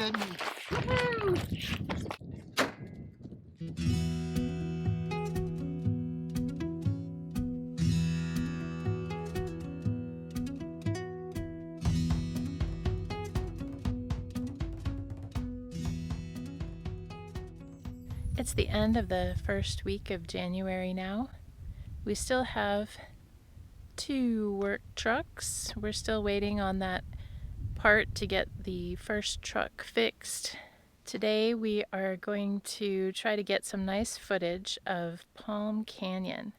heard me. Woo-hoo! It's the end of the first week of January now. We still have 2 work trucks. We're still waiting on that part to get the first truck fixed. Today we are going to try to get some nice footage of Palm Canyon.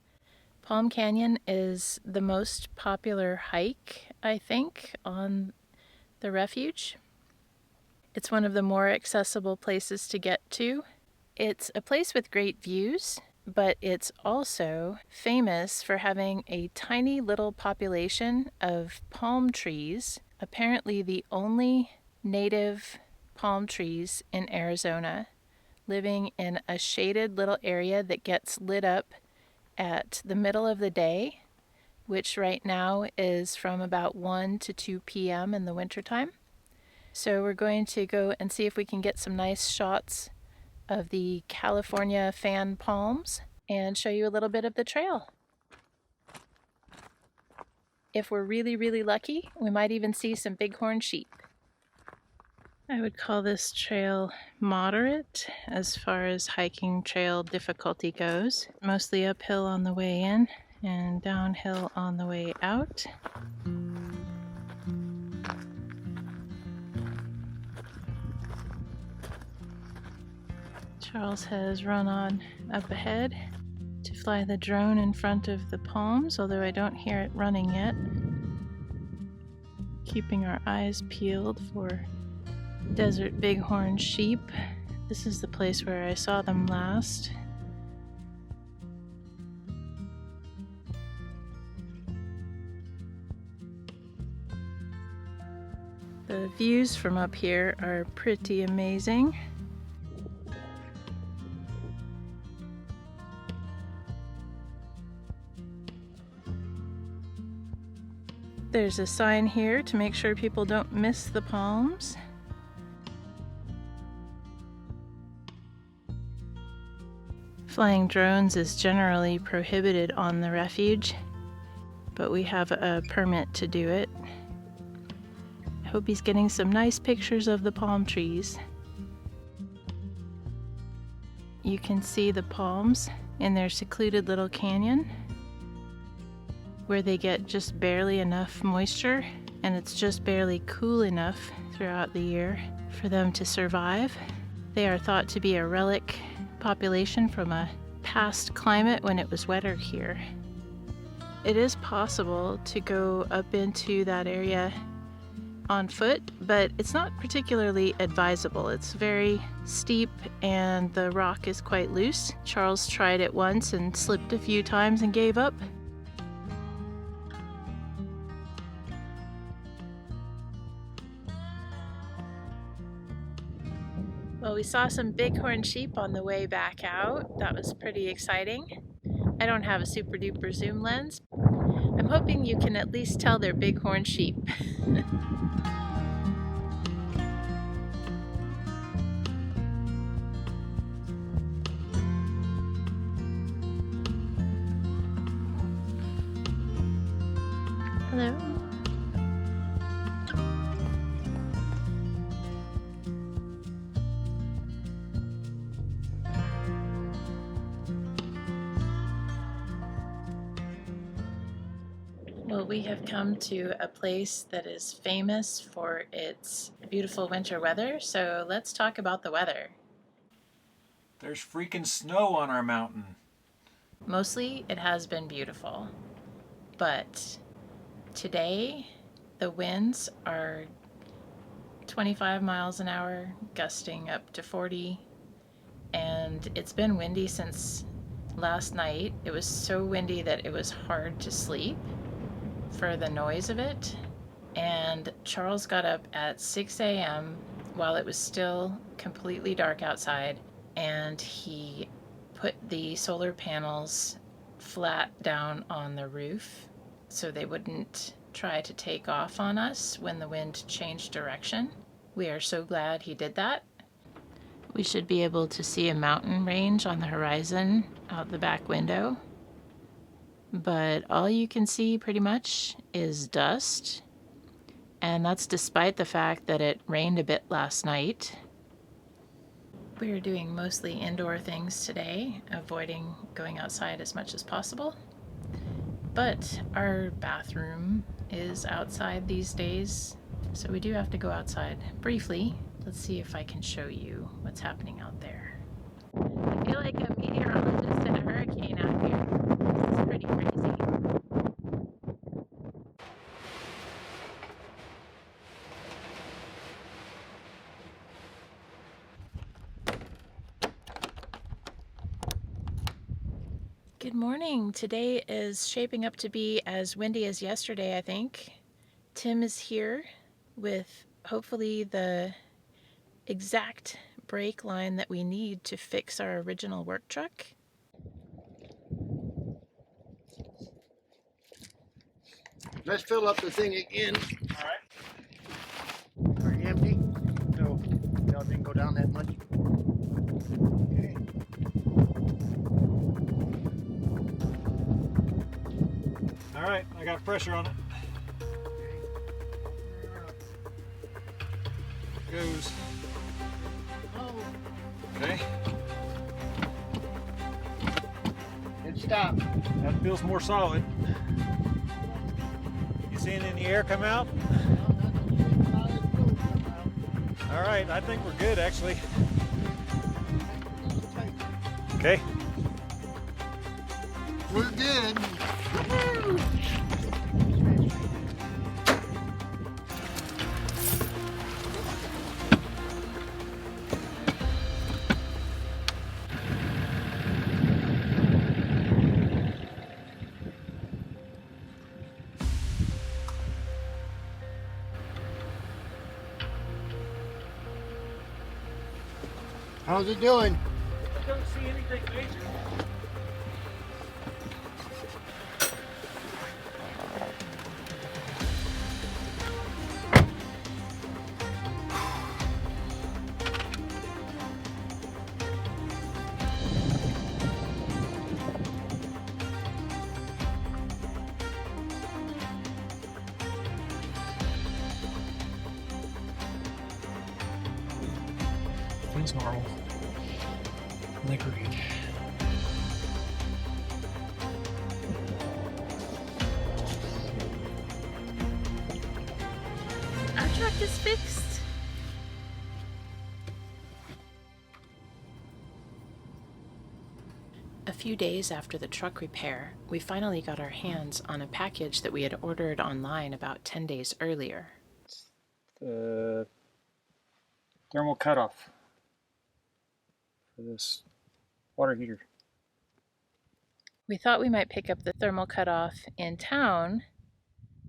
Palm Canyon is the most popular hike, I think, on the refuge. It's one of the more accessible places to get to. It's a place with great views, but it's also famous for having a tiny little population of palm trees, apparently the only native palm trees in Arizona, living in a shaded little area that gets lit up at the middle of the day, which right now is from about 1 to 2 p.m. in the wintertime. So we're going to go and see if we can get some nice shots of the California fan palms and show you a little bit of the trail. If we're really, really lucky, we might even see some bighorn sheep. I would call this trail moderate as far as hiking trail difficulty goes. Mostly uphill on the way in and downhill on the way out. Charles has run on up ahead to fly the drone in front of the palms, although I don't hear it running yet. Keeping our eyes peeled for desert bighorn sheep. This is the place where I saw them last. The views from up here are pretty amazing. There's a sign here to make sure people don't miss the palms. Flying drones is generally prohibited on the refuge, but we have a permit to do it. I hope he's getting some nice pictures of the palm trees. You can see the palms in their secluded little canyon, where they get just barely enough moisture, and it's just barely cool enough throughout the year for them to survive. They are thought to be a relic population from a past climate when it was wetter here. It is possible to go up into that area on foot, but it's not particularly advisable. It's very steep and the rock is quite loose. Charles tried it once and slipped a few times and gave up. Well, we saw some bighorn sheep on the way back out. That was pretty exciting. I don't have a super duper zoom lens. I'm hoping you can at least tell they're bighorn sheep. Hello. Well, we have come to a place that is famous for its beautiful winter weather, so let's talk about the weather. There's freaking snow on our mountain. Mostly it has been beautiful, but today the winds are 25 miles an hour, gusting up to 40, and it's been windy since last night. It was so windy that it was hard to sleep for the noise of it, and Charles got up at 6 a.m. while it was still completely dark outside, and he put the solar panels flat down on the roof so they wouldn't try to take off on us when the wind changed direction. We are so glad he did that. We should be able to see a mountain range on the horizon out the back window. But all you can see pretty much is dust. And that's despite the fact that it rained a bit last night. We're doing mostly indoor things today, avoiding going outside as much as possible. But our bathroom is outside these days, so we do have to go outside briefly. Let's see if I can show you what's happening out there. I feel like a meteorologist in a hurricane out here. This is pretty crazy. Good morning. Today is shaping up to be as windy as yesterday, I think. Tim is here with hopefully the exact brake line that we need to fix our original work truck. Let's fill up the thing again. All right. Are you empty? No. Y'all didn't go down that much. Okay. All right, I got pressure on it. Goes. Oh, Okay. it stopped. That feels more solid. You seeing any air come out? All right, I think we're good actually. Okay. We're good. How's it doing? I don't see anything major. Things normal. I think we're good. Our truck is fixed. A few days after the truck repair, we finally got our hands on a package that we had ordered online about 10 days earlier. The thermal cutoff for this water heater. We thought we might pick up the thermal cutoff in town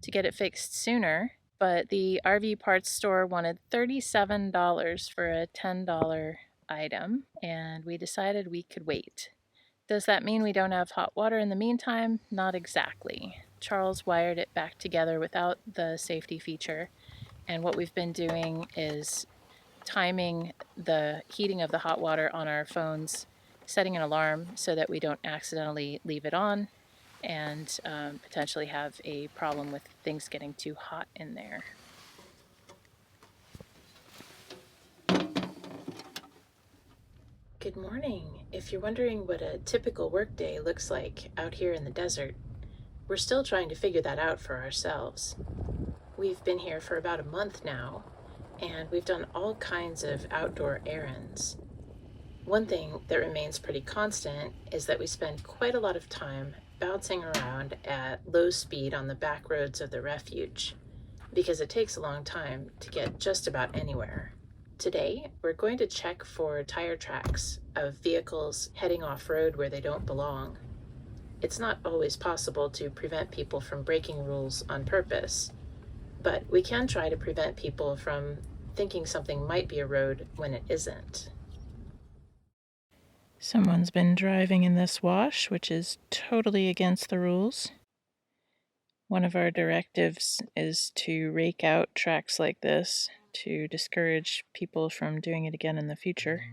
to get it fixed sooner, but the RV parts store wanted $37 for a $10 item, and we decided we could wait. Does that mean we don't have hot water in the meantime? Not exactly. Charles wired it back together without the safety feature, and what we've been doing is timing the heating of the hot water on our phones, setting an alarm so that we don't accidentally leave it on and potentially have a problem with things getting too hot in there. Good morning. If you're wondering what a typical workday looks like out here in the desert, we're still trying to figure that out for ourselves. We've been here for about a month now, and we've done all kinds of outdoor errands. One thing that remains pretty constant is that we spend quite a lot of time bouncing around at low speed on the back roads of the refuge, because it takes a long time to get just about anywhere. Today, we're going to check for tire tracks of vehicles heading off-road where they don't belong. It's not always possible to prevent people from breaking rules on purpose, but we can try to prevent people from thinking something might be a road when it isn't. Someone's been driving in this wash, which is totally against the rules. One of our directives is to rake out tracks like this to discourage people from doing it again in the future.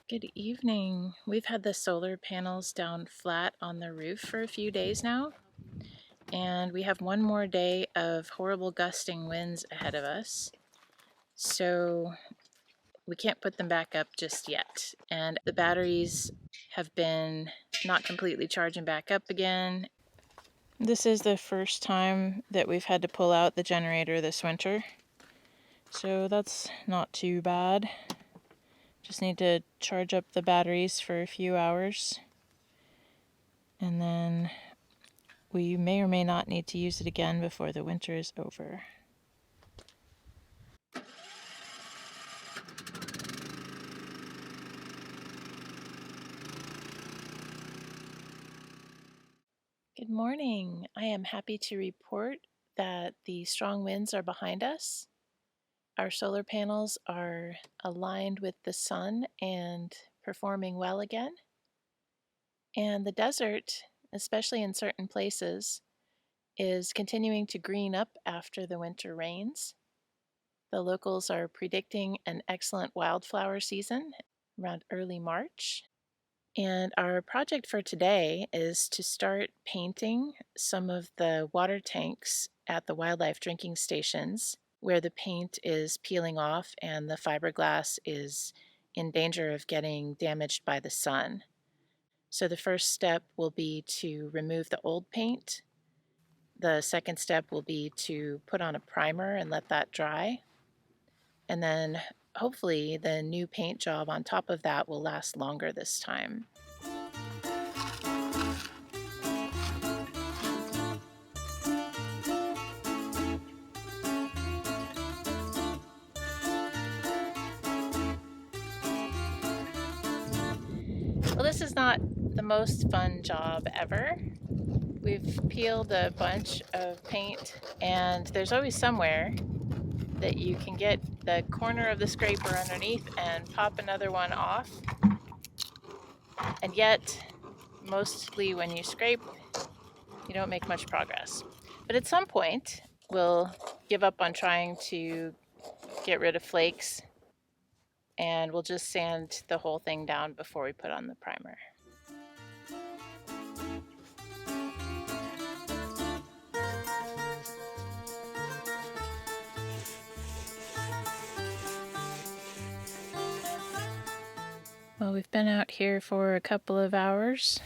Good evening. We've had the solar panels down flat on the roof for a few days now, and we have one more day of horrible gusting winds ahead of us. So we can't put them back up just yet. And the batteries have been not completely charging back up again. This is the first time that we've had to pull out the generator this winter, so that's not too bad. Just need to charge up the batteries for a few hours, and then we may or may not need to use it again before the winter is over. Good morning. I am happy to report that the strong winds are behind us. Our solar panels are aligned with the sun and performing well again. And the desert, especially in certain places, is continuing to green up after the winter rains. The locals are predicting an excellent wildflower season around early March. And our project for today is to start painting some of the water tanks at the wildlife drinking stations where the paint is peeling off and the fiberglass is in danger of getting damaged by the sun. So the first step will be to remove the old paint. The second step will be to put on a primer and let that dry. And then hopefully the new paint job on top of that will last longer this time. Well, this is not the most fun job ever. We've peeled a bunch of paint, and there's always somewhere that you can get the corner of the scraper underneath and pop another one off. And yet, mostly when you scrape, you don't make much progress. But at some point, we'll give up on trying to get rid of flakes, and we'll just sand the whole thing down before we put on the primer. Well, we've been out here for a couple of hours,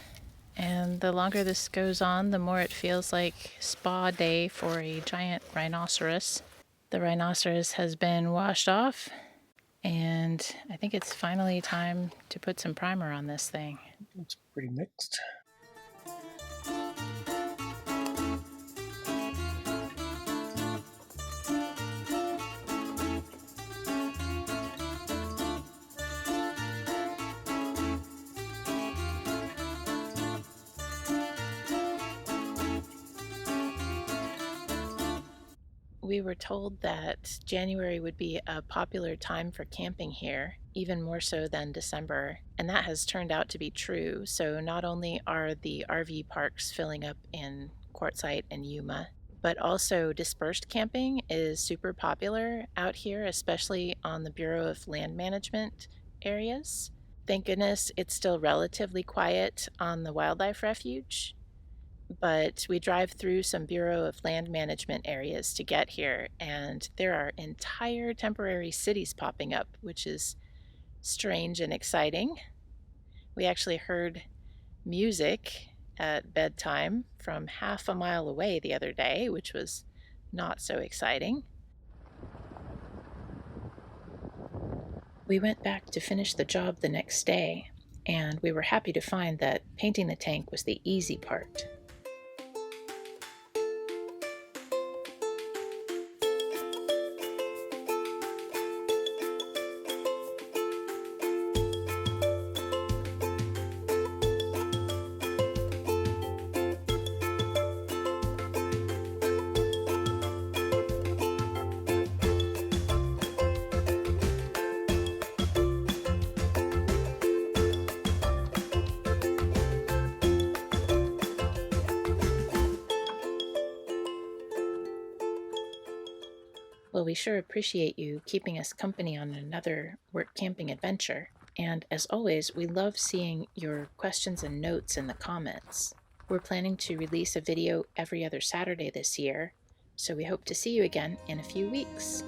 and the longer this goes on, the more it feels like spa day for a giant rhinoceros. The rhinoceros has been washed off, and I think it's finally time to put some primer on this thing. It's pretty mixed. We were told that January would be a popular time for camping here, even more so than December, and that has turned out to be true. So not only are the RV parks filling up in Quartzsite and Yuma, but also dispersed camping is super popular out here, especially on the Bureau of Land Management areas. Thank goodness it's still relatively quiet on the wildlife refuge, but we drive through some Bureau of Land Management areas to get here, and there are entire temporary cities popping up, which is strange and exciting. We actually heard music at bedtime from half a mile away the other day, which was not so exciting. We went back to finish the job the next day, and we were happy to find that painting the tank was the easy part. Well, we sure appreciate you keeping us company on another work camping adventure. And as always, we love seeing your questions and notes in the comments. We're planning to release a video every other Saturday this year, so we hope to see you again in a few weeks.